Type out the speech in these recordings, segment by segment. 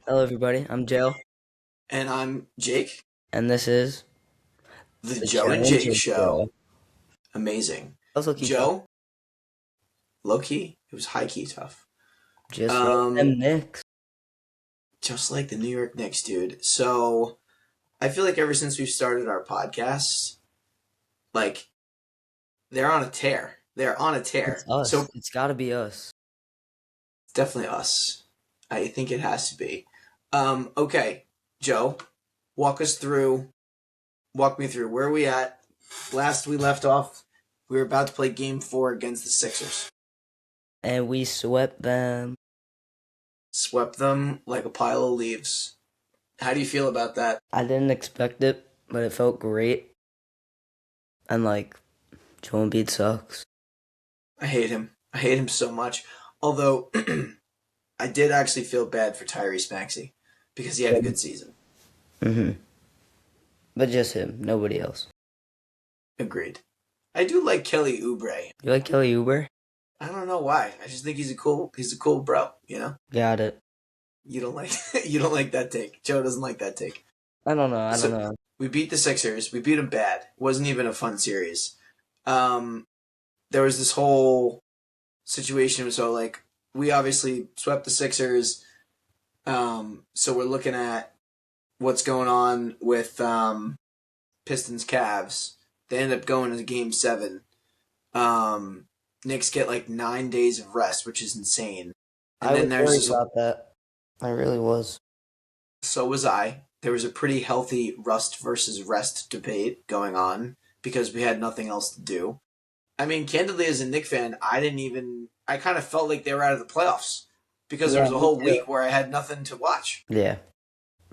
Hello, everybody. I'm Joe, And I'm Jake, and this is the the Joe Joe and and Jake Jake Show. Show. Amazing. Also, key tough, Joe, low key, it was high key tough. just like Um, them Knicks. just like the New York Knicks, dude. So I feel like ever since we've started our podcast, like they're on a tear. They're on a It's tear. us. So It's got to be us. it's definitely us. I think it has to be. Okay, Joe, walk us through. Walk me through. Where are we at? Last we left off, we were about to play Game 4 against the Sixers. And we swept them. Swept them like a pile of leaves. How do you feel about that? I didn't expect it, but it felt great. And, like, Joel Embiid sucks. I hate him. I hate him so much. Although I did actually feel bad for Tyrese Maxey because he had a good season. Mm-hmm. But just him, nobody else. Agreed. I do like Kelly Oubre. You like Kelly Oubre? I don't know why. I just think he's a cool bro, you know? Got it. You don't like you don't like that take. Joe doesn't like that take. I don't know. I don't So know. we beat the Sixers. We beat them bad. Wasn't even a fun series. Um there was this whole situation. So like we obviously swept the Sixers. So we're looking at what's going on with Pistons Cavs. They end up going to Game 7. Um, Knicks get like 9 days of rest, which is insane. I And then was there's worried this. about that. I really was. So was I. There was a pretty healthy rust versus rest debate going on because we had nothing else to do. I mean, candidly, as a Knicks fan, I didn't even. I kind of felt like they were out of the playoffs because there Yeah, was a me whole too. week where I had nothing to watch. Yeah,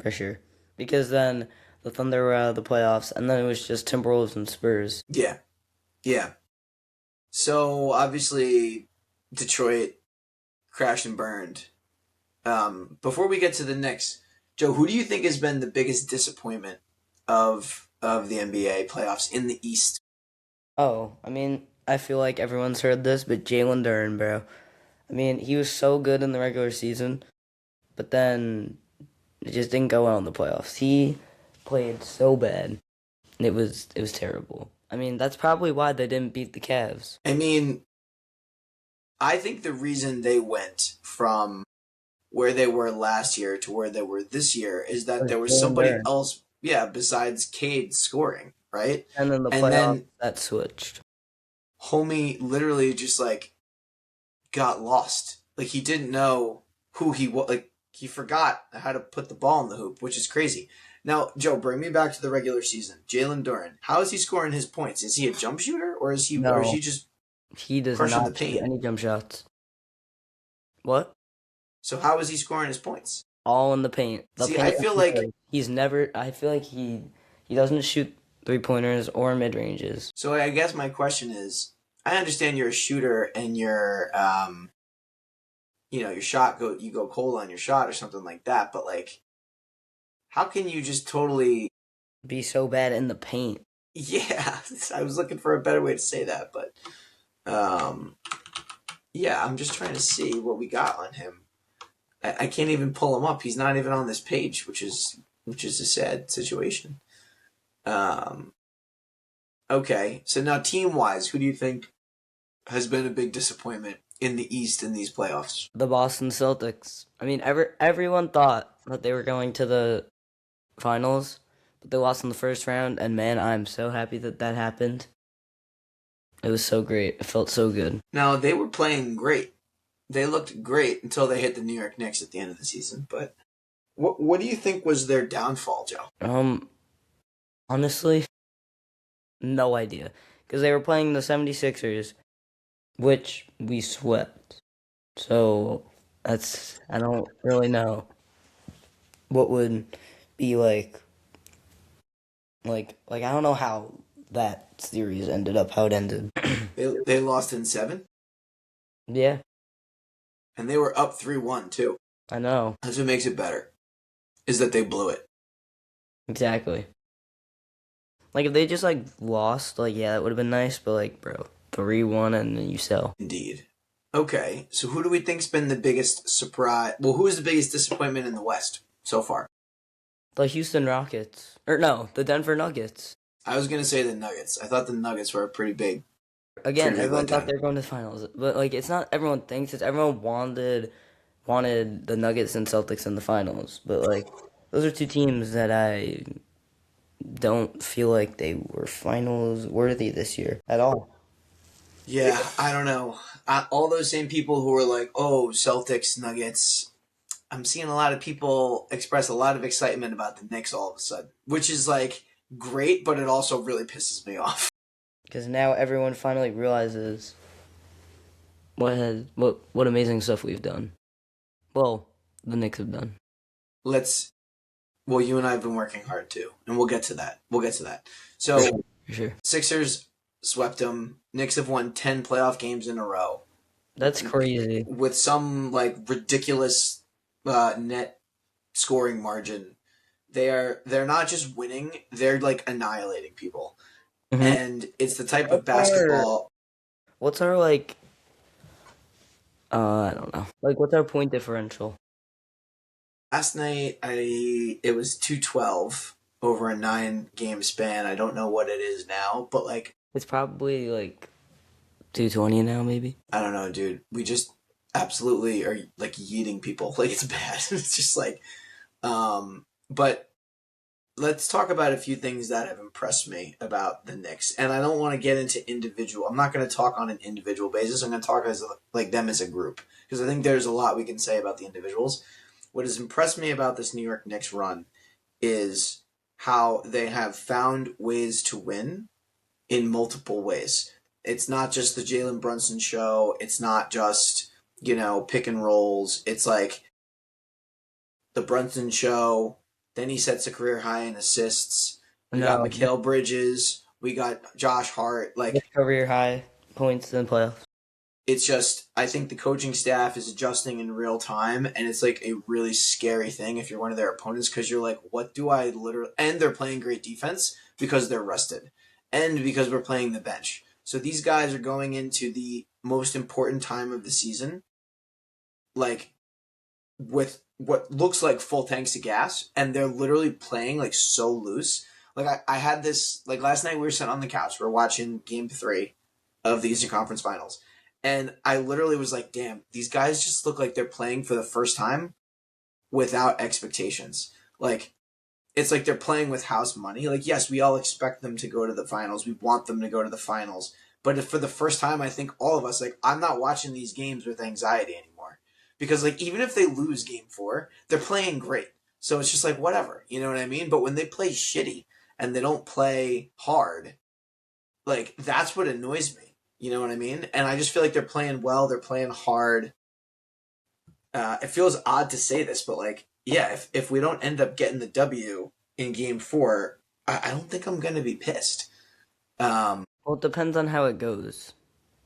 for sure. Because then the Thunder were out of the playoffs, and then it was just Timberwolves and Spurs. Yeah, yeah. So obviously, Detroit crashed and burned. Before we get to the Knicks, Joe, who do you think has been the biggest disappointment of the NBA playoffs in the East? Oh, I mean, I feel like everyone's heard this, but Jalen Duren, bro. I mean, he was so good in the regular season, but then it just didn't go well in the playoffs. He played so bad. It was terrible. I mean, that's probably why they didn't beat the Cavs. I mean, I think the reason they went from where they were last year to where they were this year is that But there was Jalen somebody Duren. else, yeah, besides Cade scoring, right? And then the And playoffs, then that switched. Homie literally just like got lost. Like he didn't know who he was. Like he forgot how to put the ball in the hoop, which is crazy. Now, Joe, bring me back to the regular season. Jalen Duren, how is he scoring his points? Is he a jump shooter or is he No, just he does crushing the not shoot paint? any jump shots. What? So how is he scoring his points? All in the paint. The See, I paint feel is like his. He's never. I feel like he doesn't shoot 3 pointers or mid ranges. so. I guess my question is, I understand you're a shooter and your shot you go cold on your shot or something like that, but like, how can you just totally Be so bad in the paint. yeah, I was looking for a better way to say that, but um, yeah, I'm just trying to see what we got on him. I can't even pull him up. He's not even on this page, which is a sad situation. Um, okay, so now team wise, who do you think has been a big disappointment in the East in these playoffs? The Boston Celtics. I mean, everyone thought that they were going to the finals, but they lost in the first round. And man, I'm so happy that that happened. It was so great. It felt so good. Now they were playing great. They looked great until they hit the New York Knicks at the end of the season. But what do you think was their downfall, Joe? Honestly, no idea. Because they were playing the 76ers, which we swept. So I don't really know what would be like I don't know how that series ended up how it ended. They lost in seven, Yeah, and they were up 3-1 too. I know. That's what makes it better. Is that they blew it. Exactly. Like if they just like lost, like yeah, that would have been nice, but like bro, 3-1 and then you sell. Indeed. Okay, so who do we think's been the biggest surprise? Well, who is the biggest disappointment in the West so far? The Houston Rockets. Or no, the Denver Nuggets. I was gonna say the Nuggets. I thought the Nuggets were a Again, pretty big everyone thought letdown. they were going to the finals. But like it's not everyone thinks, it's everyone wanted the Nuggets and Celtics in the finals. But like those are two teams that I don't feel like they were finals worthy this year at all. Yeah, I don't know. All those same people who were like, "Oh, Celtics, Nuggets." I'm seeing a lot of people express a lot of excitement about the Knicks all of a sudden, which is like great, but it also really pisses me off. Because now everyone finally realizes what amazing stuff we've done. Well, the Knicks have done. Let's. Well, you and I have been working hard too, and we'll get to that. We'll get to that. For So sure. For sure. Sixers swept them. Knicks have won 10 playoff games in a row That's crazy. with some like ridiculous net scoring margin. They're not just winning; they're like annihilating people, hmm and it's the type of What's our basketball. what's our like I don't know. Like what's our point differential? Last night, I it was 212 over a 9 game span. I don't know what it is now, but like It's probably like 220 now maybe. I don't know, dude. We just absolutely are like yeeting people. Like it's bad. It's just like, but let's talk about a few things that have impressed me about the Knicks. And I don't want to get into individual. I'm not going to talk on an individual basis. I'm going to talk as like them as a group because I think there's a lot we can say about the individuals. What has impressed me about this New York Knicks run is how they have found ways to win in multiple ways. It's not just the Jalen Brunson show. It's not just, pick and rolls. It's like the Brunson show. Then he sets a career high in assists. We got No, Mikal Bridges. We got Josh Hart. his Like, career high points in playoffs. it's just, I think the coaching staff is adjusting in real time. And it's like a really scary thing if you're one of their opponents because you're like, what do I literally. And they're playing great defense because they're rested and because we're playing the bench. So these guys are going into the most important time of the season, like with what looks like full tanks of gas, and they're literally playing like so loose. Like I had this like last night we were sitting on the couch, we are watching game 3 of the Eastern Conference Finals. And I literally was like, damn, these guys just look like they're playing for the first time without expectations. Like it's like they're playing with house money. Like, yes, we all expect them to go to the finals. We want them to go to the finals. But for the first time, I think all of us, like, I'm not watching these games with anxiety anymore. Because, like, even if they lose game 4, they're playing great. So it's just like, whatever. You know what I mean? But when they play shitty and they don't play hard, like, that's what annoys me. You know what I mean? And I just feel like they're playing well. They're playing hard. It feels odd to say this, but like, yeah, if we don't end up getting the W in game 4, I don't think I'm gonna be pissed. Um, Well, it depends on how it goes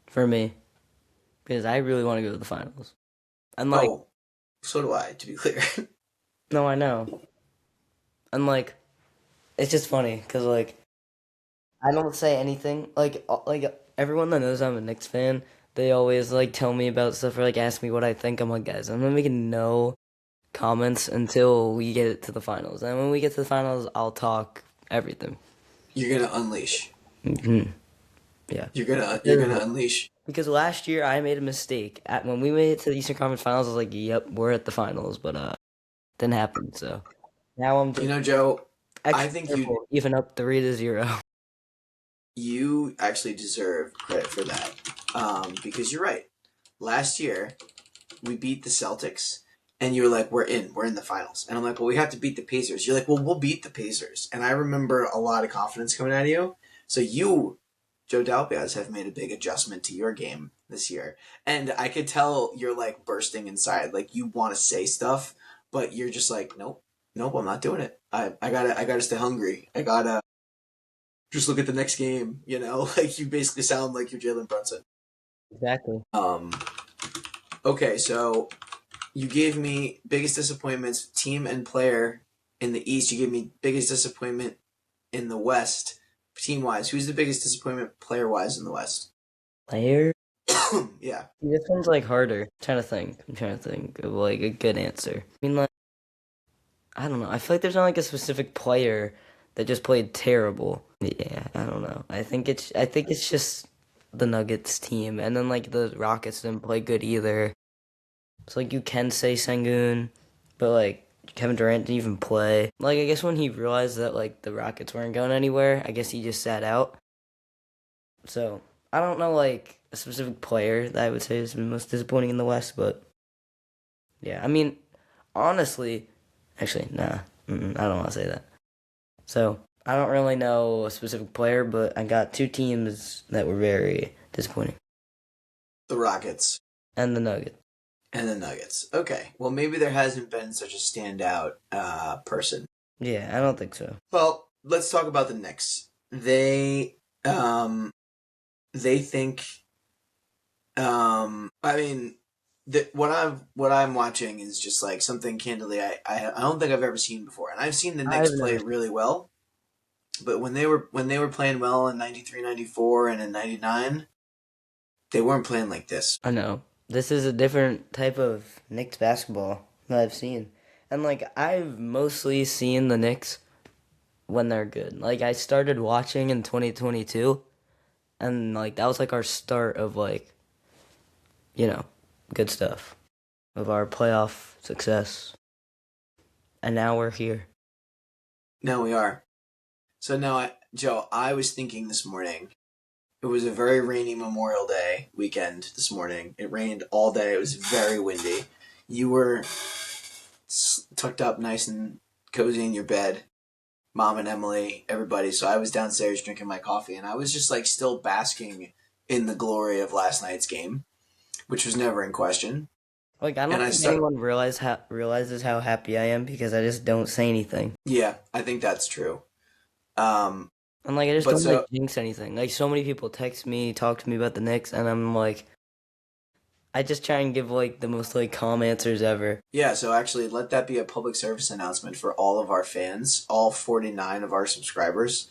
for me because I really want to go to the finals. And like, oh, so do I, to be clear. no, I know. And like, it's just funny because like I don't say anything. Like everyone that knows I'm a Knicks fan, they always like tell me about stuff or like ask me what I think. I'm like, guys, I'm not making no comments until we get it to the finals. And when we get to the finals, I'll talk everything. You're gonna unleash. hmm Yeah. You're gonna unleash. Because last year I made a mistake. When we made it to the Eastern Conference Finals, I was like, "Yep, we're at the finals," but didn't happen. So now I'm You just know, Joe, I extra think careful, even up 3-0. you actually deserve credit for that. Because you're right. Last year we beat the Celtics, and you were like, we're in the finals. And I'm like, well, we have to beat the Pacers. You're like, well, we'll beat the Pacers. And I remember a lot of confidence coming out of you. So you, Joe Dalpiaz, have made a big adjustment to your game this year. And I could tell you're like bursting inside. Like you want to say stuff, but you're just like, nope, I'm not doing it. I gotta stay hungry. I gotta just look at the next game, Like you basically sound like you're Jalen Brunson. Exactly. Um, okay, so you gave me biggest disappointments, team and player in the East. You gave me biggest disappointment in the West, team wise. Who's the biggest disappointment player wise in the West? Player? Yeah. This one's like harder. I'm trying to think of like a good answer. I mean, like, I don't know. I feel like there's not like a specific player that just played terrible. Yeah, I don't know. I think it's just the Nuggets team, and then like the Rockets didn't play good either. So like you can say Sengun, but like Kevin Durant didn't even play. Like I guess when he realized that like the Rockets weren't going anywhere, I guess he just sat out. So I don't know like a specific player that I would say has been most disappointing in the West, but yeah, I mean honestly, actually nah, I don't want to say that. So I don't really know a specific player, but I got two teams that were very disappointing, The Rockets and the Nuggets. and the Nuggets. Okay. Well, maybe there hasn't been such a standout person. Yeah, I don't think so. Well, let's talk about the Knicks. Um, they think. I mean, what I'm watching is just like something candidly I don't think I've ever seen before, and I've seen the Knicks I've play never. really well. But when they were playing well in 93, 94, and in 99, they weren't playing like this. I know. This is a different type of Knicks basketball that I've seen. And like I've mostly seen the Knicks when they're good. Like I started watching in 2022 and like that was like our start of like, you know, good stuff of our playoff success. And now we're here. Now we are. So now, Joe, I was thinking this morning. It was a very rainy Memorial Day weekend this morning. It rained all day. It was very windy. You were tucked up nice and cozy in your bed, Mom and Emily, everybody. So I was downstairs drinking my coffee, and I was just like still basking in the glory of last night's game, which was never in question. Like I And don't I think start, anyone realizes how happy I am because I just don't say anything. yeah, I think that's true. Um, And like I just but don't like so jinx anything. Like so many people text me, talk to me about the Knicks, and I'm like, I just try and give like the most like calm answers ever. Yeah, so actually, let that be a public service announcement for all of our fans, all 49 of our subscribers.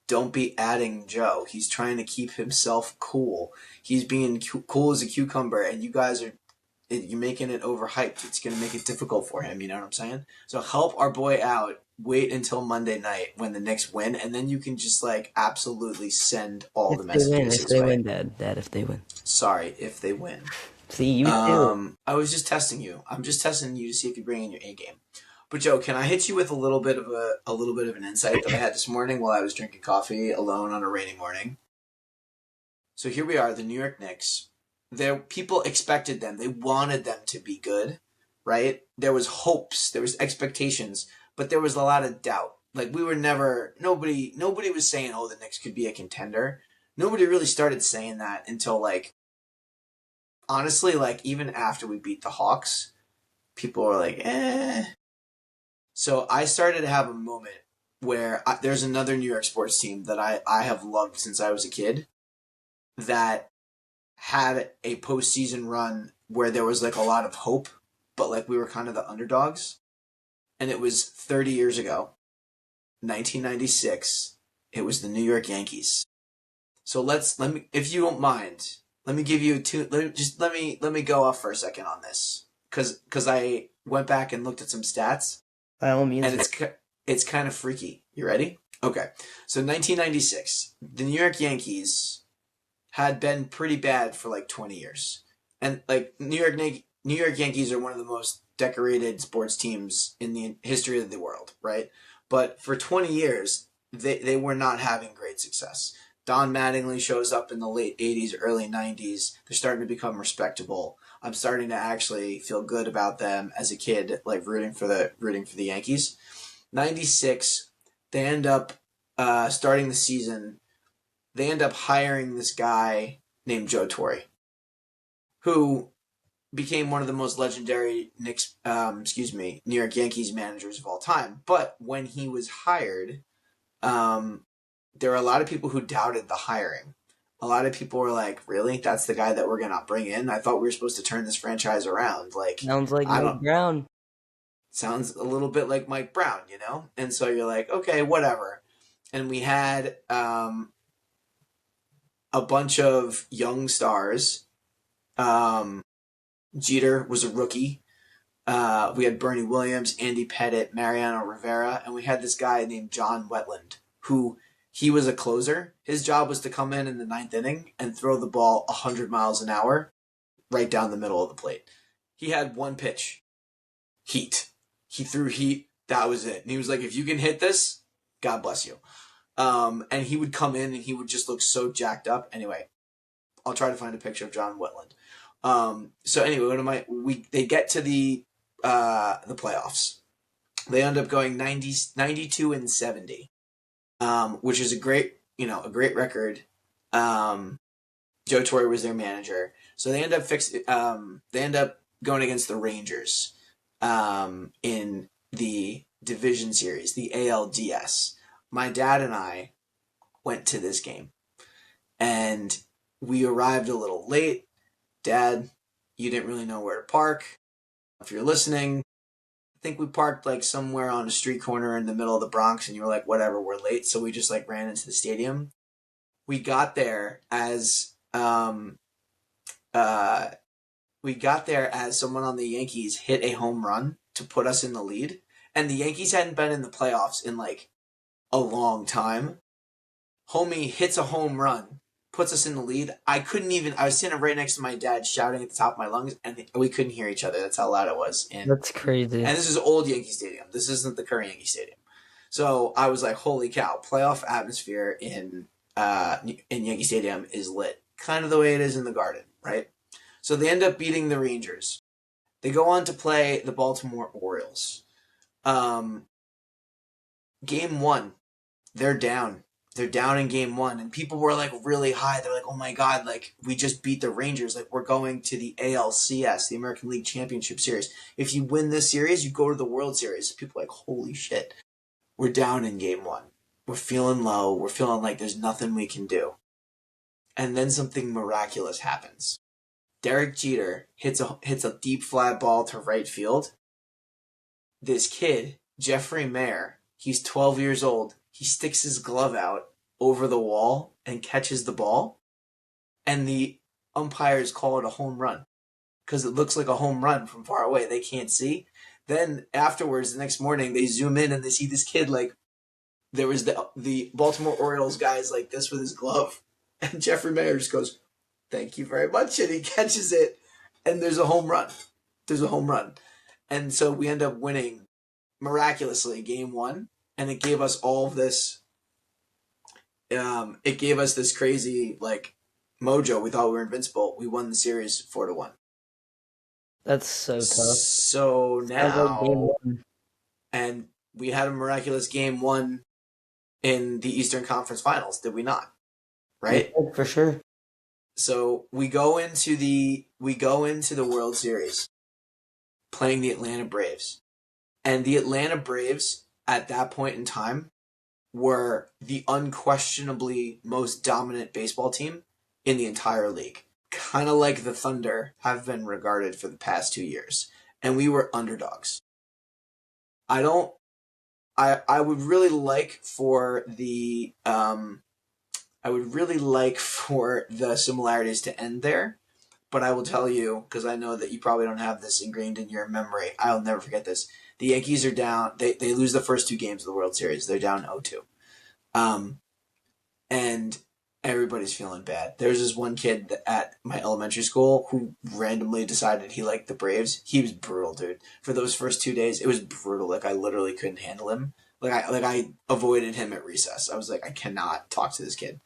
Don't be adding Joe. He's trying to keep himself cool. He's being cool as a cucumber, and you guys are you're making it overhyped. It's going to make it difficult for him. You know what I'm saying? So help our boy out. Wait until Monday night when the Knicks win, and then you can just like absolutely send all the messages If his they way. win, Dad, if they win. Sorry if they win. See, you too. I was just testing you. I'm just testing you to see if you bring in your A game. But Joe, can I hit you with a little bit of a little bit of an insight that I had this morning while I was drinking coffee alone on a rainy morning? So here we are, the New York Knicks. There, people expected them. They wanted them to be good, right? There was hopes, there was expectations, but there was a lot of doubt. Like we were never nobody was saying, "Oh, the Knicks could be a contender." Nobody really started saying that until like honestly, like even after we beat the Hawks, people were like, eh. So I started to have a moment where there's another New York sports team that I have loved since I was a kid that had a postseason run where there was like a lot of hope, but like we were kind of the underdogs. And it was 30 years ago, 1996. It was the New York Yankees. So let me, if you don't mind, let me give you two. Let me go off for a second on this, because I went back and looked at some stats, By all means, and it's kind of freaky. You ready? Okay. So 1996, the New York Yankees had been pretty bad for like 20 years, and like New York Yankees are one of the most decorated sports teams in the history of the world, right? But for 20 years, they were not having great success. Don Mattingly shows up in the late 80s, early 90s. They're starting to become respectable. I'm starting to actually feel good about them as a kid, like rooting for the Yankees. 96, they end up starting the season. They end up hiring this guy named Joe Torre, who became one of the most legendary New York Yankees managers of all time. But when he was hired, um, there were a lot of people who doubted the hiring. A lot of people were like, "Really? That's the guy that we're gonna bring in? I thought we were supposed to turn this franchise around." Like, sounds like I Mike don't. Brown. Sounds a little bit like Mike Brown, you know. And so you're like, okay, whatever. And we had a bunch of young stars. Um, Jeter was a rookie. We had Bernie Williams, Andy Pettitte, Mariano Rivera, and we had this guy named John Wetland, who he was a closer. His job was to come in the ninth inning and throw the ball 100 miles an hour right down the middle of the plate. He had one pitch, heat. He threw heat. That was it. And he was like, if you can hit this, God bless you. And he would come in and he would just look so jacked up. Anyway, I'll try to find a picture of John Wetland. So anyway, they get to the playoffs. They end up going 92-70, which is a great record. Joe Torre was their manager, so they end up going against the Rangers in the division series, the ALDS. My dad and I went to this game, and we arrived a little late. Dad, you didn't really know where to park. If you're listening, I think we parked like somewhere on a street corner in the middle of the Bronx, and you were like, whatever, we're late. So we just like ran into the stadium. We got there as someone on the Yankees hit a home run to put us in the lead. And the Yankees hadn't been in the playoffs in like a long time. Homie hits a home run, puts us in the lead. I was sitting right next to my dad shouting at the top of my lungs, and we couldn't hear each other. That's how loud it was. That's crazy. And this is old Yankee Stadium. This isn't the current Yankee Stadium. So I was like, holy cow, playoff atmosphere in Yankee Stadium is lit. Kind of the way it is in the Garden, right? So they end up beating the Rangers. They go on to play the Baltimore Orioles. Game 1, they're down. They're down in game 1, and people were like really high. They're like, oh my God, like we just beat the Rangers. Like we're going to the ALCS, the American League Championship Series. If you win this series, you go to the World Series. People are like, holy shit. We're down in game 1. We're feeling low. We're feeling like there's nothing we can do. And then something miraculous happens. Derek Jeter hits a deep fly ball to right field. This kid, Jeffrey Mayer, he's 12 years old. He sticks his glove out over the wall and catches the ball. And the umpires call it a home run because it looks like a home run from far away. They can't see. Then afterwards, the next morning, they zoom in and they see this kid like there was the Baltimore Orioles guys like this with his glove. And Jeffrey Mayer just goes, thank you very much. And he catches it. And there's a home run. And so we end up winning miraculously game 1. And it gave us all of this. It gave us this crazy like mojo. We thought we were invincible. We won the series 4-1. That's so tough. So now, and we had a miraculous game 1 in the Eastern Conference Finals, did we not? Right? Yeah, for sure. So we go into the World Series playing the Atlanta Braves. And the Atlanta Braves at that point in time were the unquestionably most dominant baseball team in the entire league. Kind of like the Thunder have been regarded for the past 2 years. And we were underdogs. I would really like for the similarities to end there, but I will tell you, because I know that you probably don't have this ingrained in your memory, I'll never forget this. The Yankees are down. They lose the first 2 games of the World Series. They're down 0-2. And everybody's feeling bad. There's this one kid at my elementary school who randomly decided he liked the Braves. He was brutal, dude. For those first 2 days, it was brutal. Like I literally couldn't handle him. I avoided him at recess. I was like, I cannot talk to this kid.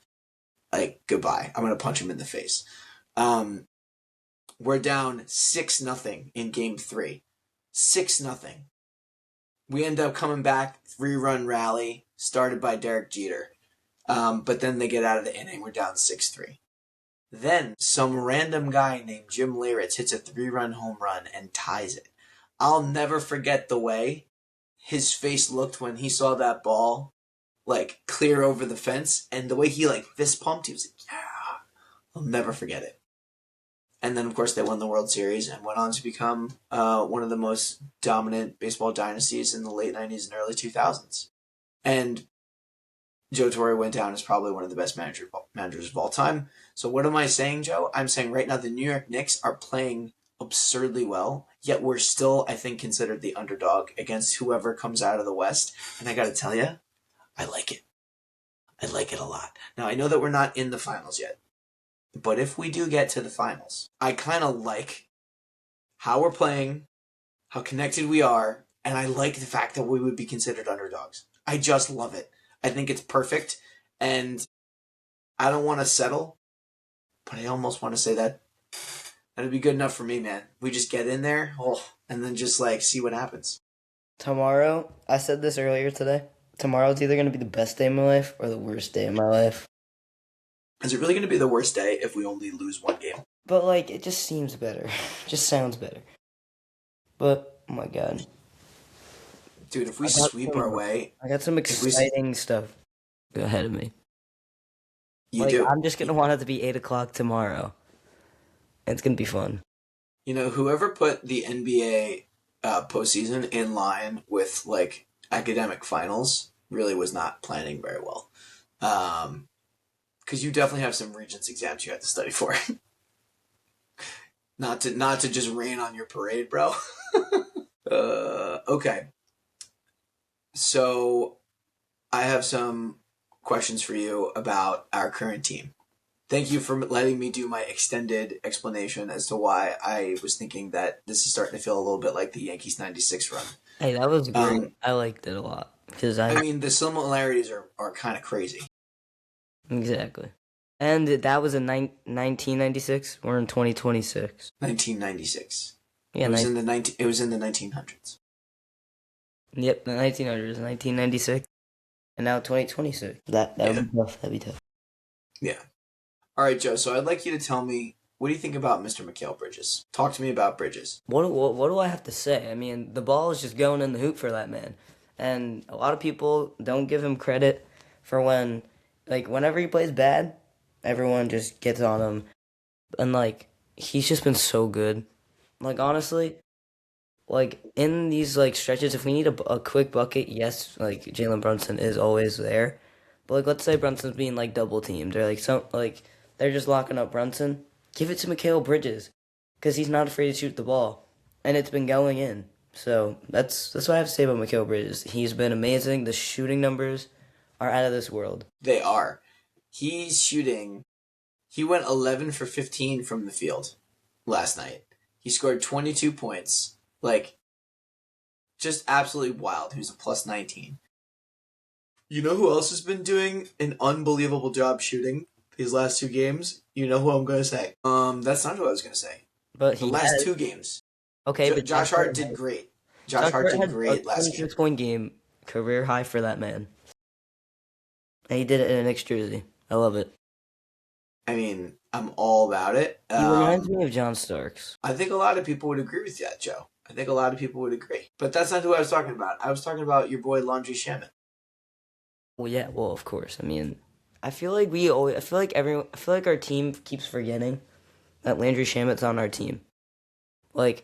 Like, goodbye. I'm gonna punch him in the face. We're down 6-0 in game 3. 6-0. We end up coming back, 3-run rally, started by Derek Jeter. But then they get out of the inning, we're down 6-3. Then some random guy named Jim Leyritz hits a 3-run home run and ties it. I'll never forget the way his face looked when he saw that ball like clear over the fence, and the way he like fist pumped, he was like, yeah. I'll never forget it. And then, of course, they won the World Series and went on to become one of the most dominant baseball dynasties in the late 90s and early 2000s. And Joe Torre went down as probably one of the best managers of all time. So what am I saying, Joe? I'm saying right now the New York Knicks are playing absurdly well, yet we're still, I think, considered the underdog against whoever comes out of the West. And I got to tell you, I like it. I like it a lot. Now, I know that we're not in the finals yet, but if we do get to the finals, I kind of like how we're playing, how connected we are, and I like the fact that we would be considered underdogs. I just love it. I think it's perfect, and I don't want to settle, but I almost want to say that that'd be good enough for me, man. We just get in there, and then just like see what happens. Tomorrow, I said this earlier today. Tomorrow's either going to be the best day of my life or the worst day of my life. Is it really going to be the worst day if we only lose one game? But, like, it just seems better. It just sounds better. But, oh my god. Dude, if we sweep our way... I got some exciting stuff ahead of me. You do? I'm just going to want it to be 8 o'clock tomorrow. It's going to be fun. You know, whoever put the NBA postseason in line with, like, academic finals really was not planning very well. Because you definitely have some Regents exams you have to study for. not to just rain on your parade, bro. Okay. So, I have some questions for you about our current team. Thank you for letting me do my extended explanation as to why I was thinking that this is starting to feel a little bit like the Yankees 96 run. Hey, that was great. I liked it a lot. I mean, the similarities are kind of crazy. Exactly. And that was in 1996. We're in 2026. 1996. Yeah, it was in the 1900s. Yep, the 1900s, 1996, and now 2026. That would be tough. That'd be tough. Yeah. All right, Joe. So I'd like you to tell me, what do you think about Mr. Mikal Bridges? Talk to me about Bridges. What do I have to say? I mean, the ball is just going in the hoop for that man, and a lot of people don't give him credit for whenever he plays bad, everyone just gets on him, and like he's just been so good. Like honestly. Like, in these, like, stretches, if we need a quick bucket, yes, like, Jalen Brunson is always there. But, like, let's say Brunson's being, like, double-teamed. Or, they're just locking up Brunson. Give it to Mikal Bridges. Because he's not afraid to shoot the ball. And it's been going in. So, that's what I have to say about Mikal Bridges. He's been amazing. The shooting numbers are out of this world. They are. He went 11 for 15 from the field last night. He scored 22 points. Like, just absolutely wild. Who's a plus 19. You know who else has been doing an unbelievable job shooting these last two games? You know who I'm going to say. That's not who I was going to say. But the last two games. Okay, but Josh Hart did great. Josh Hart did great last game. 26-point game, career high for that man. And he did it in a Knicks jersey. I love it. I mean, I'm all about it. He reminds me of John Starks. I think a lot of people would agree with that, Joe. I think a lot of people would agree. But that's not who I was talking about. I was talking about your boy Landry Shamet. Well, yeah, well, of course. I mean, I feel like our team keeps forgetting that Landry Shamet's on our team. Like,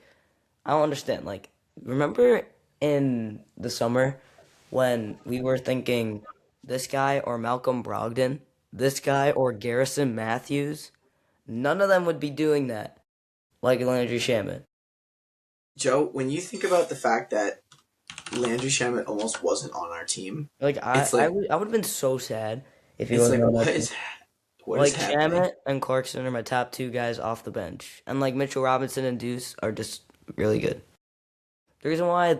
I don't understand. Like, remember in the summer when we were thinking this guy or Malcolm Brogdon, this guy or Garrison Matthews? None of them would be doing that like Landry Shamet. Joe, when you think about the fact that Landry Shamet almost wasn't on our team, I would have been so sad if he wasn't on our team. What is happening? Shamet and Clarkson are my top two guys off the bench, and like Mitchell Robinson and Deuce are just really good. The reason why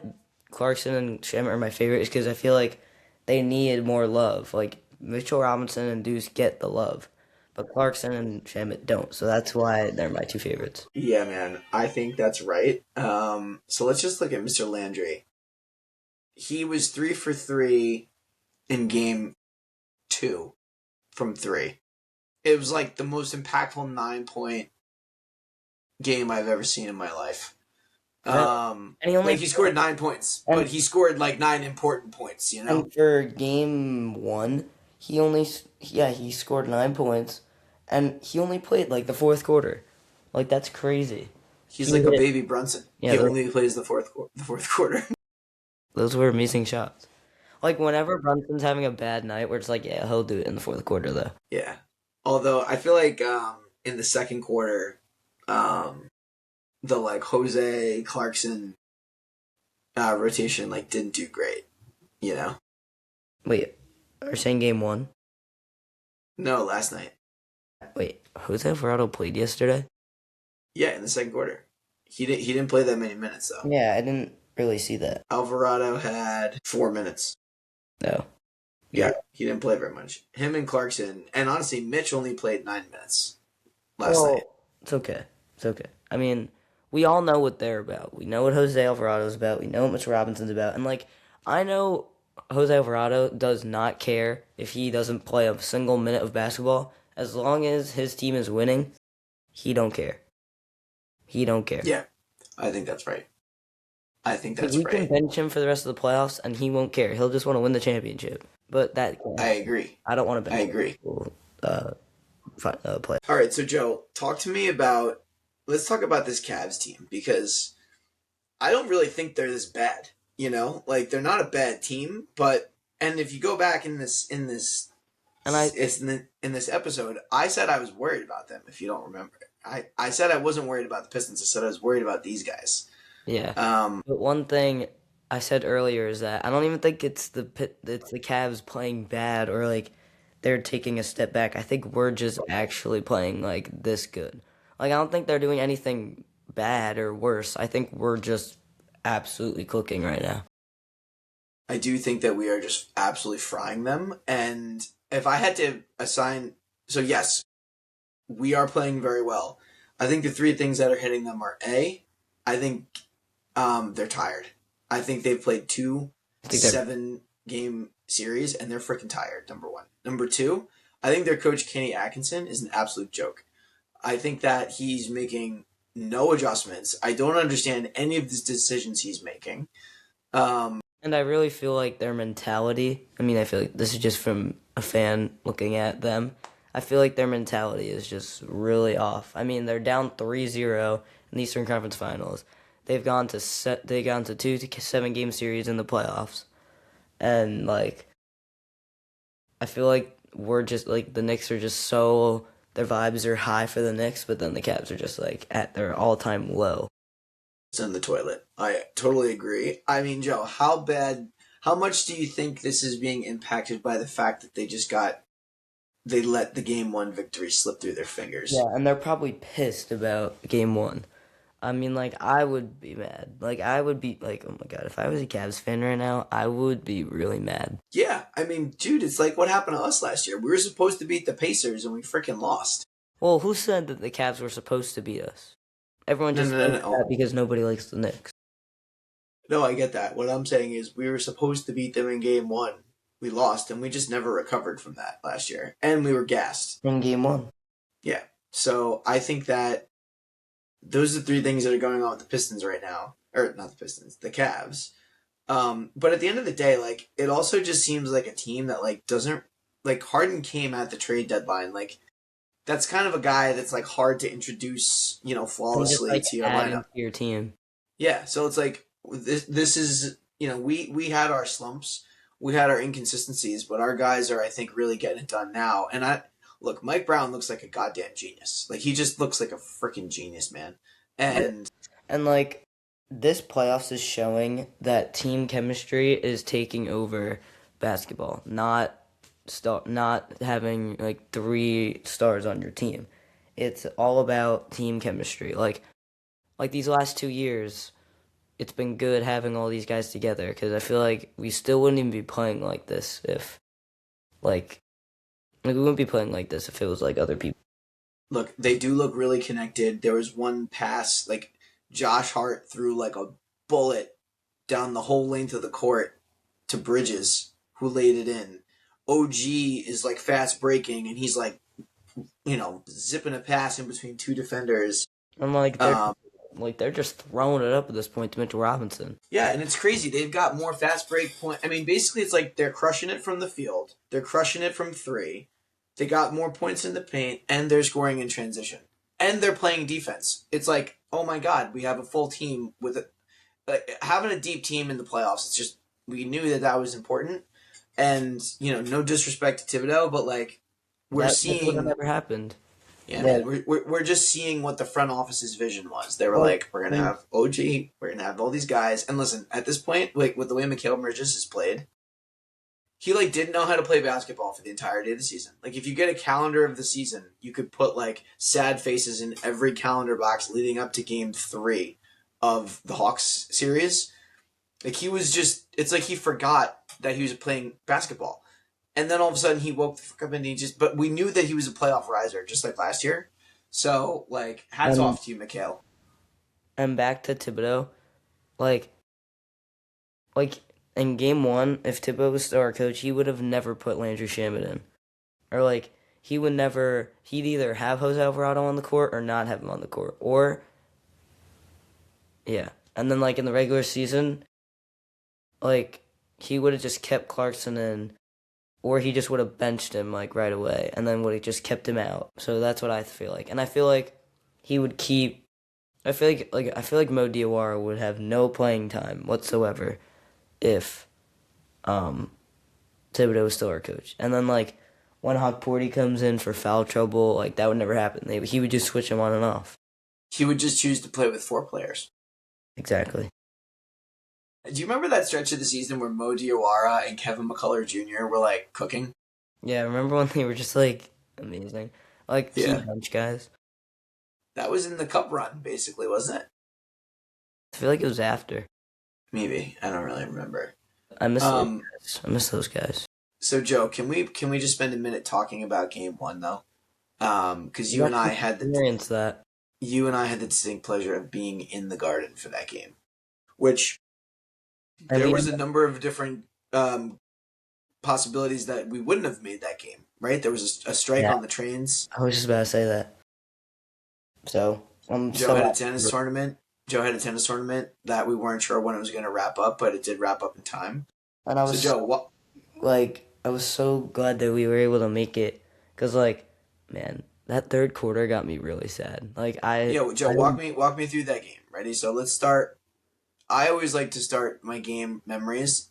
Clarkson and Shamet are my favorite is because I feel like they need more love. Like Mitchell Robinson and Deuce get the love, but Clarkson and Shamet don't. So that's why they're my two favorites. Yeah, man. I think that's right. So let's just look at Mr. Landry. He was 3 for 3 in game 2 from 3. It was like the most impactful 9-point game I've ever seen in my life. And he scored 9 points, but he scored like 9 important points, you know? And for game 1, he scored 9 points. And he only played, like, the fourth quarter. Like, that's crazy. He's like a baby Brunson. Yeah, he only plays the fourth quarter. Those were amazing shots. Like whenever Brunson's having a bad night, where it's like, yeah, he'll do it in the fourth quarter though. Yeah. Although I feel like in the second quarter, um, the like Jose Clarkson rotation like didn't do great. You know? Wait, are you saying game one? No, last night. Wait, Jose Alvarado played yesterday? Yeah, in the second quarter. He didn't play that many minutes though. Yeah, I didn't really see that. Alvarado had 4 minutes. No. Yeah, Yeah. he didn't play very much. Him and Clarkson, and honestly, Mitch only played 9 minutes last night. Well, it's okay. It's okay. I mean, we all know what they're about. We know what Jose Alvarado's about. We know what Mitch Robinson's about. And like, I know Jose Alvarado does not care if he doesn't play a single minute of basketball. As long as his team is winning, he don't care. He don't care. Yeah, I think that's right. I think Like, that's we can right. bench him for the rest of the playoffs, and he won't care. He'll just want to win the championship. But that I agree. I don't want to I bench agree. people, play. All right, so Joe, talk to me about. Let's talk about this Cavs team because I don't really think they're this bad. You know, like they're not a bad team, but and if you go back And I in this episode, I said I was worried about them. If you don't remember, I said I wasn't worried about the Pistons. I said I was worried about these guys. Yeah. Um, But one thing I said earlier is that I don't even think it's the Cavs playing bad or like they're taking a step back. I think we're just actually playing like this good. Like I don't think they're doing anything bad or worse. I think we're just absolutely cooking right now. I do think that we are just absolutely frying them. And if I had to assign, so yes, we are playing very well. I think the three things that are hitting them are A, I think they're tired. I think they've played two I think they're 7 game series and they're freaking tired, number one. Number two, I think their coach, Kenny Atkinson, is an absolute joke. I think that he's making no adjustments. I don't understand any of the decisions he's making. Um, and I really feel like their mentality, I mean, I feel like this is just from a fan looking at them. I feel like their mentality is just really off. I mean, they're down 3-0 in the Eastern Conference Finals. They've gone to 2 7 game series in the playoffs. And like I feel like we're just like the Knicks are just so their vibes are high for the Knicks, but then the Cavs are just like at their all-time low. it's in the toilet. I totally agree. I mean, Joe, how much do you think this is being impacted by the fact that they let the game one victory slip through their fingers? Yeah, and they're probably pissed about game one. I mean, like, I would be mad. Like, I would be like, oh my God, if I was a Cavs fan right now, I would be really mad. Yeah, I mean, dude, it's like what happened to us last year. We were supposed to beat the Pacers and we freaking lost. Well, who said that the Cavs were supposed to beat us? Everyone No, just no, no, thinks no. that because nobody likes the Knicks. No, I get that. What I'm saying is we were supposed to beat them in game one. We lost and we just never recovered from that last year. And we were gassed. In game one. Yeah. So I think that those are the three things that are going on with the Pistons right now. Or not the Pistons, the Cavs. But at the end of the day, like it also just seems like a team that like doesn't like Harden came at the trade deadline. Like that's kind of a guy that's like hard to introduce, And just flawlessly like to your adding lineup. to your team. Yeah, so it's like this is we had our slumps, we had our inconsistencies, but our guys are I think really getting it done now. And I look, Mike Brown looks like a goddamn genius. Like he just looks like a freaking genius, man. And And like this playoffs is showing that team chemistry is taking over basketball, not having like 3 stars on your team. It's all about team chemistry. Like these last 2 years, it's been good having all these guys together because I feel like we still wouldn't even be playing like this if like we wouldn't be playing like this if it was like other people. look, they do look really connected. There was one pass like Josh Hart threw like a bullet down the whole length of the court to Bridges, who laid it in. OG is like fast breaking, and he's like, zipping a pass in between two defenders. And like Um, they're just throwing it up at this point to Mitchell Robinson. yeah, and it's crazy. They've got more fast break point. I mean, basically, it's like they're crushing it from the field. They're crushing it from three. They got more points in the paint, and they're scoring in transition, and they're playing defense. It's like, oh my god, we have a full team with it. Like, having a deep team in the playoffs. It's just we knew that that was important. And no disrespect to Thibodeau, but like we're That would have seeing, never happened. yeah, Yeah, man, we're just seeing what the front office's vision was. They were like like, we're gonna have OG, we're gonna have all these guys, and listen, at this point, like with the way Mikal Bridges has played, he like didn't know how to play basketball for the entirety of the season. Like if you get a calendar of the season, you could put like sad faces in every calendar box leading up to Game 3 of the Hawks series. Like he was just, it's like he forgot that he was playing basketball. And then all of a sudden he woke the fuck up and he just, but we knew that he was a playoff riser just like last year. So like hats and off to you, Mikhail. and back to Thibodeau, like like in game 1, if Thibodeau was still our coach, he would have never put Landry Shamet in, or like he would never. He'd either have Jose Alvarado on the court or not have him on the court, or yeah. And then like in the regular season, like he would have just kept Clarkson in, or he just would have benched him like right away, and then would have just kept him out. So that's what I feel like, and I feel like he would keep. I feel like Mo Diawara would have no playing time whatsoever if um Thibodeau was still our coach. And then like when Hawk Porty comes in for foul trouble, like that would never happen. He would just switch him on and off. He would just choose to play with 4 players. Exactly. Do you remember that stretch of the season where Mo Diawara and Kevin McCullough Jr. were like cooking? Yeah, remember when they were just like amazing, like key Yeah. bench guys. That was in the cup run, basically, wasn't it? I feel like it was after. Maybe. I don't really remember. I miss those Um, guys. I miss those guys. so Joe, can we just spend a minute talking about Game 1 though? Because You got to you experience that. and I had the distinct pleasure of being in the Garden for that game, which And there we was a number of different possibilities that we wouldn't have made that game. Right? There was a strike yeah, on the trains. I was just about to say that. So I'm Joe so had a happy. tennis tournament. Joe had a tennis tournament that we weren't sure when it was going to wrap up, but it did wrap up in time. And I So was Joe, what? like, I was so glad that we were able to make it, cause like, man, that third quarter got me really sad. Like Yeah, Joe, I walk me through that game. Ready? So let's start. I always like to start my game memories,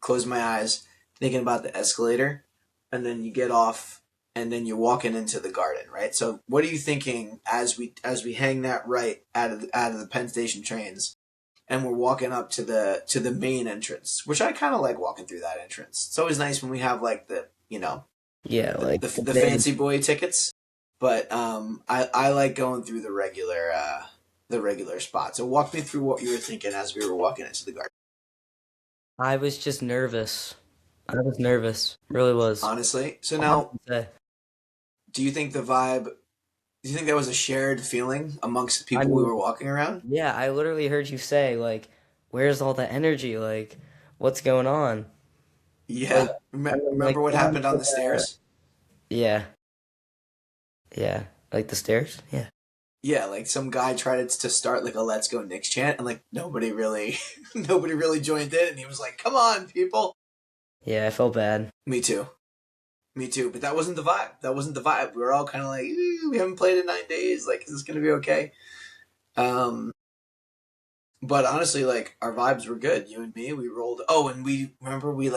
close my eyes, thinking about the escalator, and then you get off, and then you're walking into the Garden, right? So what are you thinking as we hang that right out of the Penn Station trains, and we're walking up to the main entrance, which I kind of like walking through that entrance. It's always nice when we have like yeah, the like the, the fancy boy tickets, but I like going through the regular spot. So walk me through what you were thinking as we were walking into the Garden. I was just nervous. I was nervous, really was. Honestly, so I have now, to say. do you think the vibe? Do you think that was a shared feeling amongst the I people we mean, were walking around? yeah, I literally heard you say like, "Where's all the energy? Like, what's going on?" Like, Yeah. and then Remember like what going happened to on the stairs? yeah, yeah, like the stairs. Yeah, Yeah, like some guy tried to start like a "Let's Go Knicks" chant, and like nobody really, nobody really joined in, and he was like, "Come on, people!" yeah, I felt bad. Me too. Me too. But that wasn't the vibe. That wasn't the vibe. We were all kind of like, we haven't played in 9 days. Like, is this gonna be okay? Um, but honestly, like our vibes were good. You and me, we rolled. Oh, and we remember we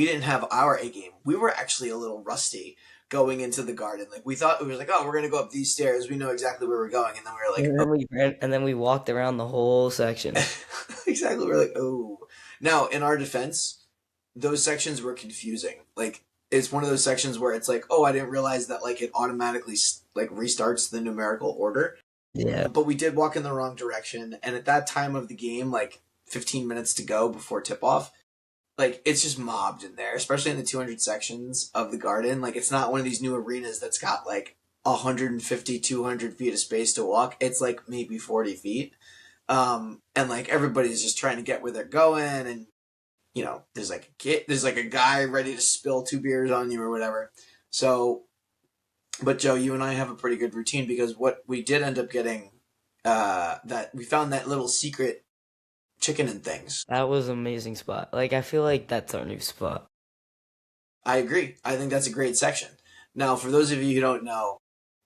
didn't have our A game. We were actually a little rusty going into the Garden. Like we thought it was like, oh, we're gonna go up these stairs. We know exactly where we're going, and then we were like, And then we walked around the whole section. oh, exactly. We're like, oh. Now, in our defense, those sections were confusing. Like it's one of those sections where it's like, oh, I didn't realize that like it automatically like restarts the numerical order. Yeah, But we did walk in the wrong direction, and at that time of the game, like 15 minutes to go before tip off, like it's just mobbed in there, especially in the 200 sections of the Garden. Like it's not one of these new arenas that's got like 150, 200 feet of space to walk. It's like maybe 40 feet. And like everybody's just trying to get where they're going, and there's like a guy ready to spill 2 beers on you or whatever. So, but Joe, you and I have a pretty good routine because what we did end up getting, that we found that little secret chicken and things. that was an amazing spot. Like I feel like that's our new spot. I agree. I think that's a great section. Now, for those of you who don't know,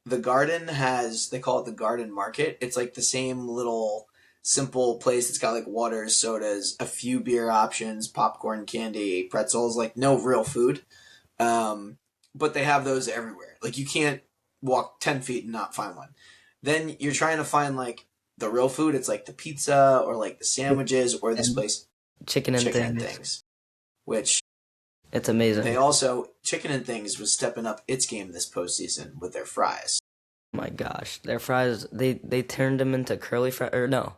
the Garden they call it the Garden Market. It's like the same little simple place that's got like water, sodas, a few beer options, popcorn, candy, pretzels, like no real food. Um, but they have those everywhere. Like you can't walk 10 feet and not find one. Then you're trying to find like the real food. It's like the pizza or like the sandwiches or this And place, chicken and Chicken and things. Things, which It's they amazing. also, Chicken and Things was stepping up its game this postseason with their fries. Oh my gosh, their fries, they turned them into curly fries, or no.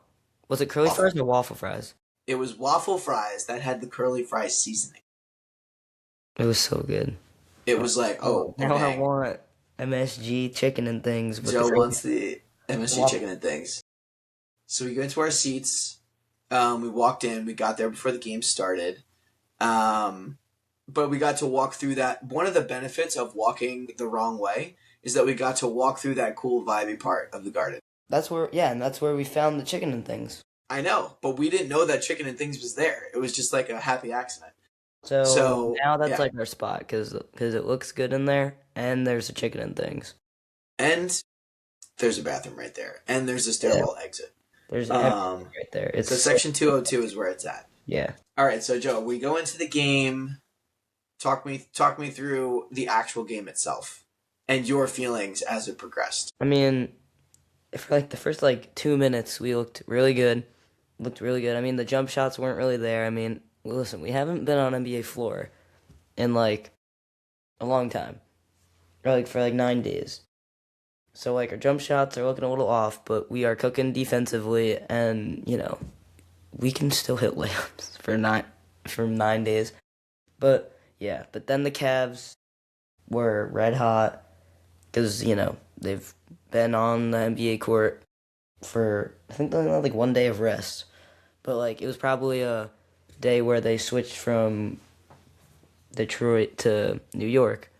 Was it curly Waffle. fries or waffle fries? It was waffle fries that had the curly fry seasoning. It was so good. It was like, oh, Now I dang. want MSG chicken and things with the Joe curly wants the MSG waffle. Chicken and Things. So we went to our seats. We walked in. We got there before the game started. Um, but we got to walk through that. One of the benefits of walking the wrong way is that we got to walk through that cool, vibey part of the garden. That's where, yeah, and that's where we found the chicken and things. I know, but we didn't know that Chicken and Things was there. It was just like a happy accident. So So, now that's yeah. like our spot because it looks good in there, and there's a chicken and things. And there's a bathroom right there. And there's a Yeah, stairwell exit. there's everything Um, right there. It's so section 202 is where it's at. yeah. All right, so Joe, we go into the game. Talk me through the actual game itself and your feelings as it progressed. I mean, for like the first like 2 minutes, we looked really good. Looked really good. I mean, the jump shots weren't really there. I mean, listen, we haven't been on NBA floor in like a long time, or like for like 9 days. So like our jump shots are looking a little off, but we are cooking defensively, and we can still hit layups for 9 days. But yeah, but then the Cavs were red hot because they've been on the NBA court for I think they only had like 1 day of rest, but like it was probably a day where they switched from Detroit to New York.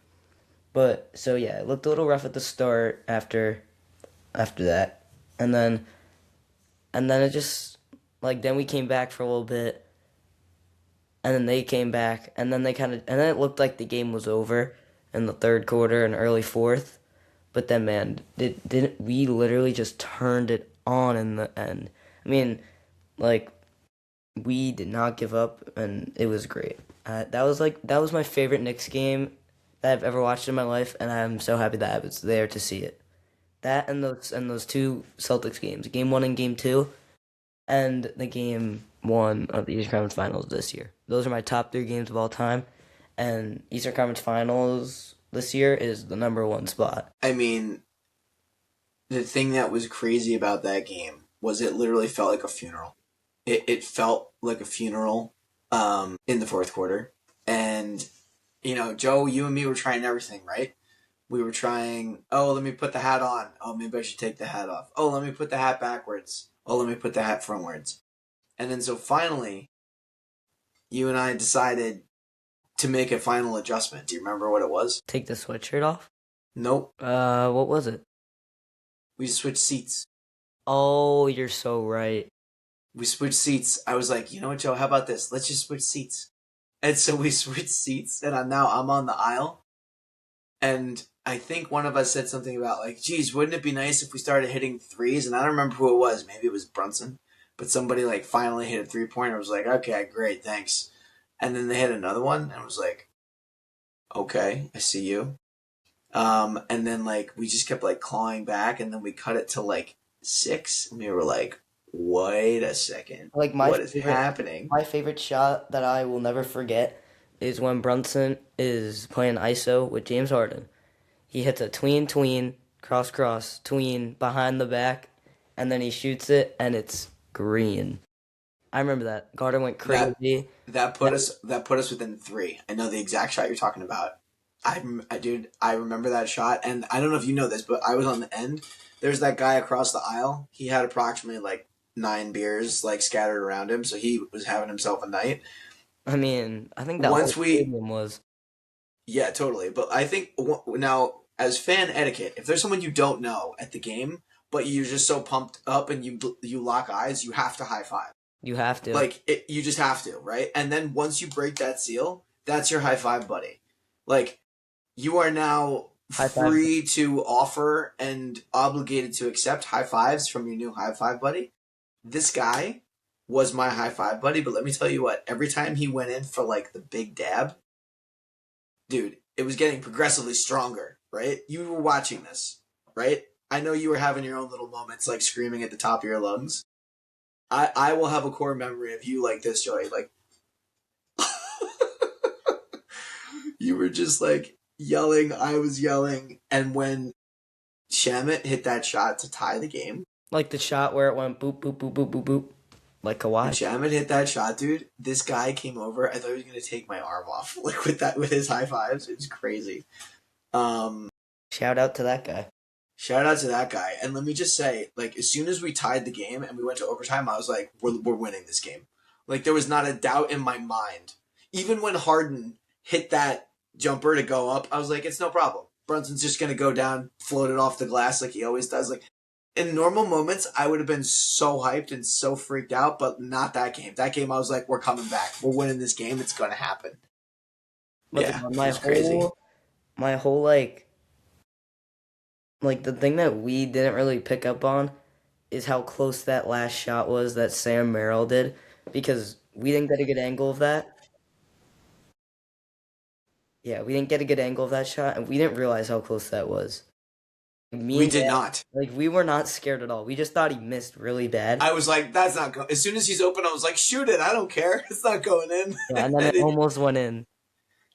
But so yeah, it looked a little rough at the start after that, and then it just like then we came back for a little bit, and then they came back, and then and then it looked like the game was over in the third quarter and early fourth. But then, man, didn't we literally just turned it on in the end? I mean, like we did not give up, and it was great. That was my favorite Knicks game that I've ever watched in my life, and I'm so happy that I was there to see it. That and those two Celtics games, game one and game two, and the game one of the Eastern Conference Finals this year. Those are my top three games of all time, and Eastern Conference Finals this year is the number one spot. I mean, the thing that was crazy about that game was it literally felt like a funeral. It felt like a funeral in the fourth quarter. And, Joe, you and me were trying everything, right? We were trying, oh, let me put the hat on. Oh, maybe I should take the hat off. Oh, let me put the hat backwards. Oh, let me put the hat frontwards. And then so finally, you and I decided to make a final adjustment. Do you remember what it was? Take the sweatshirt off? Nope. What was it? We switched seats. Oh, you're so right. We switched seats. I was like, you know what, Joe, how about this? Let's just switch seats. And so we switched seats, and I'm on the aisle. And I think one of us said something about like, geez, wouldn't it be nice if we started hitting threes? And I don't remember who it was. Maybe it was Brunson. But somebody like finally hit a 3-pointer. I was like, okay, great, thanks. And then they hit another one, and I was like, okay, I see you. And then like we just kept like clawing back, and then we cut it to like 6, and we were like, wait a second, Like what is happening? my favorite shot that I will never forget is when Brunson is playing ISO with James Harden. He hits a tween, cross, tween behind the back, and then he shoots it, and it's green. I remember that. Gardner went That crazy. that put us within 3. I know the exact shot you're talking about. I remember that shot, and I don't know if you know this, but I was on the end. There's that guy across the aisle. He had approximately like 9 beers like scattered around him, so he was having himself a night. I mean, I think that whole Once we, stadium was. yeah, totally. But I think now, as fan etiquette, if there's someone you don't know at the game, but you're just so pumped up and you lock eyes, you have to high five. You have to. Like you just have to, right? And then once you break that seal, that's your high five buddy. Like you are now High five. free to offer and obligated to accept high fives from your new high five buddy. This guy was my high five buddy, but let me tell you what, every time he went in for like the big dab, dude, it was getting progressively stronger, right? You were watching this, right? I know you were having your own little moments, like screaming at the top of your lungs. I will have a core memory of you like this, Joey. Like, you were just like yelling, I was yelling, and when Shamit hit that shot to tie the game, Like the shot where it went boop, boop, boop, boop, boop, boop. Like when Kawhi. Shamit hit that shot, dude, this guy came over. I thought he was gonna take my arm off, like with his high fives. It's crazy. Um, Shout out to that guy. Shout out to that guy. And let me just say, like, as soon as we tied the game and we went to overtime, I was like, we're winning this game. Like, there was not a doubt in my mind. Even when Harden hit that jumper to go up, I was like, it's no problem. Brunson's just going to go down, float it off the glass like he always does. Like, in normal moments, I would have been so hyped and so freaked out, but not that game. That game, I was like, we're coming back. We're winning this game. It's going to happen. But Yeah, it my was crazy. whole like the thing that we didn't really pick up on is how close that last shot was that Sam Merrill did because we didn't get a good angle of that. Yeah, we didn't get a good angle of that shot, and we didn't realize how close that was. Me We and did Dad, not. like, we were not scared at all. We just thought he missed really bad. I was like, that's not going. As soon as he's open, I was like, shoot it. I don't care. It's not going in. Yeah, and then it almost went in.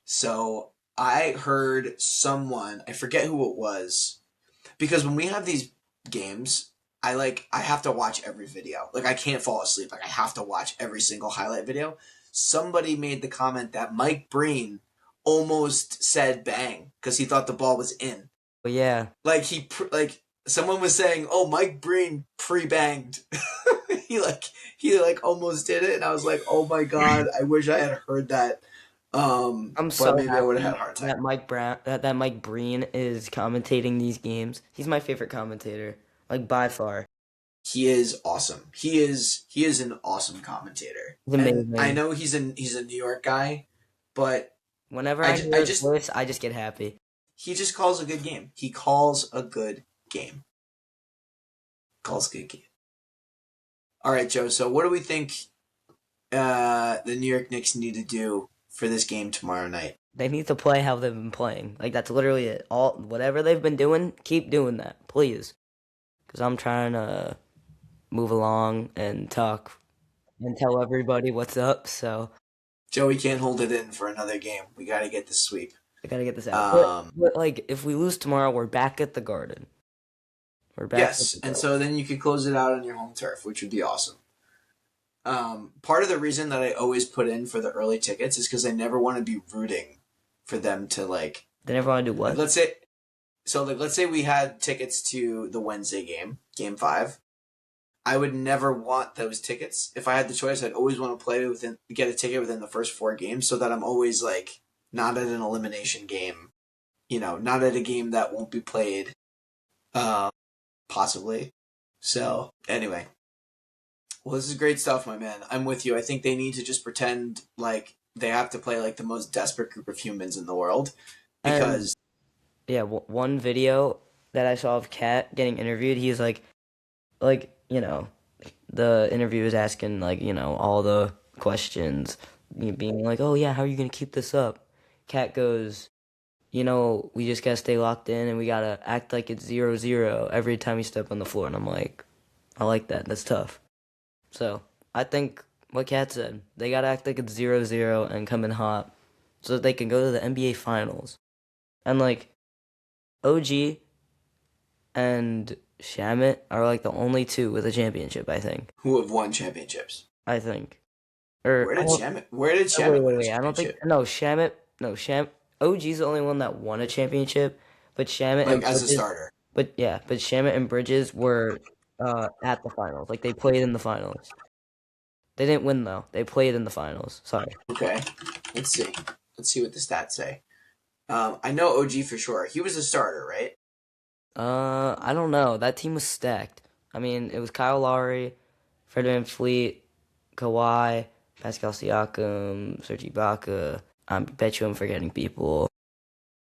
So I heard someone, I forget who it was, because when we have these games, I have to watch every video. Like I can't fall asleep. Like I have to watch every single highlight video. Somebody made the comment that Mike Breen almost said bang because he thought the ball was in. But yeah, Like like someone was saying, "Oh, Mike Breen pre-banged." he almost did it, and I was like, "Oh my god, I wish I had heard that." I'm But so maybe I would have had a happy hard time. that Mike Breen is commentating these games. He's my favorite commentator, like by far. He is awesome. He is an awesome commentator, He's and I amazing. know he's a New York guy, but Whenever I, I ju- hear I his just voice, I just get happy. he just calls a good game. He calls a good game. Calls a good game. All right, Joe. So what do we think the New York Knicks need to do for this game tomorrow night? They need to play how they've been playing. Like that's literally it. All whatever they've been doing, keep doing that, please. Because I'm trying to move along and talk and tell everybody what's up. So Joey can't hold it in for another game. We got to get the sweep. I gotta get this out. Um, But like, if we lose tomorrow, we're back at the Garden. We're back at yes, the and Garden. so then you could close it out on your home turf, which would be awesome. Part of the reason that I always put in for the early tickets is because I never want to be rooting for them to They never want to do like what? let's say we had tickets to the Wednesday game 5. I would never want those tickets. If I had the choice, I'd always want to get a ticket within the first 4 games so that I'm always like not at an elimination game, not at a game that won't be played, possibly. So anyway, well, this is great stuff, my man. I'm with you. I think they need to just pretend like they have to play like the most desperate group of humans in the world And because yeah, one video that I saw of Kat getting interviewed, he's like the interview is asking all the questions, being like, "Oh yeah, how are you gonna keep this up?" Kat goes, "We just gotta stay locked in and we gotta act like it's 0-0 every time we step on the floor." And I'm like, I like that. That's tough. So I think what Kat said, they gotta act like it's 0-0 and come in hot so that they can go to the NBA Finals. And like OG and Shamit are like the only two with a championship, I think. who have won championships. I think. Or I don't, Where did oh, wait, Shamit wait, win a wait. I don't think championship? no Shamit. No Sham. OG's the only one that won a championship, but Shamit Like and as a Bridges. starter. But Shamit and Bridges were at the finals. Like they played in the finals. They didn't win though. They played in the finals. Sorry. Okay. Let's see. Let's see what the stats say. I know OG for sure. He was a starter, right? I don't know. That team was stacked. I mean, it was Kyle Lowry, Fred VanVleet, Kawhi, Pascal Siakam, Serge Ibaka. I bet you I'm forgetting people.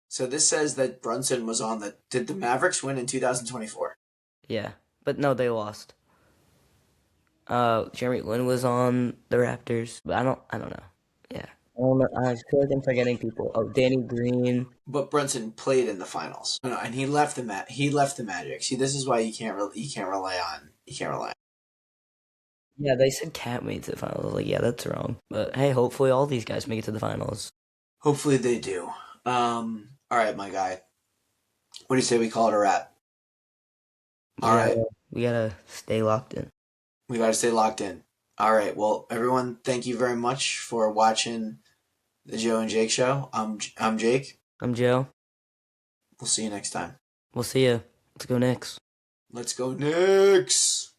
So this says that Brunson was on the. Did the Mavericks win in 2024? Yeah, but no, they lost. Jeremy Lin was on the Raptors, but I don't know. Yeah, I don't know. I feel like I'm forgetting people. Oh, Danny Green. But Brunson played in the finals. No, and he left he left the Magic. See, this is why you can't rely on you can't rely. Yeah, they said Cat made it to the finals. I was like, yeah, that's wrong. But hey, hopefully all these guys make it to the finals. Hopefully they do. All right, my guy. What do you say we call it a wrap? All right, We gotta stay locked in. we got to stay locked in. All right, well, everyone, thank you very much for watching the Joe and Jake show. I'm Jake. I'm Joe. We'll see you next time. We'll see ya. Let's go Knicks. Let's go Knicks.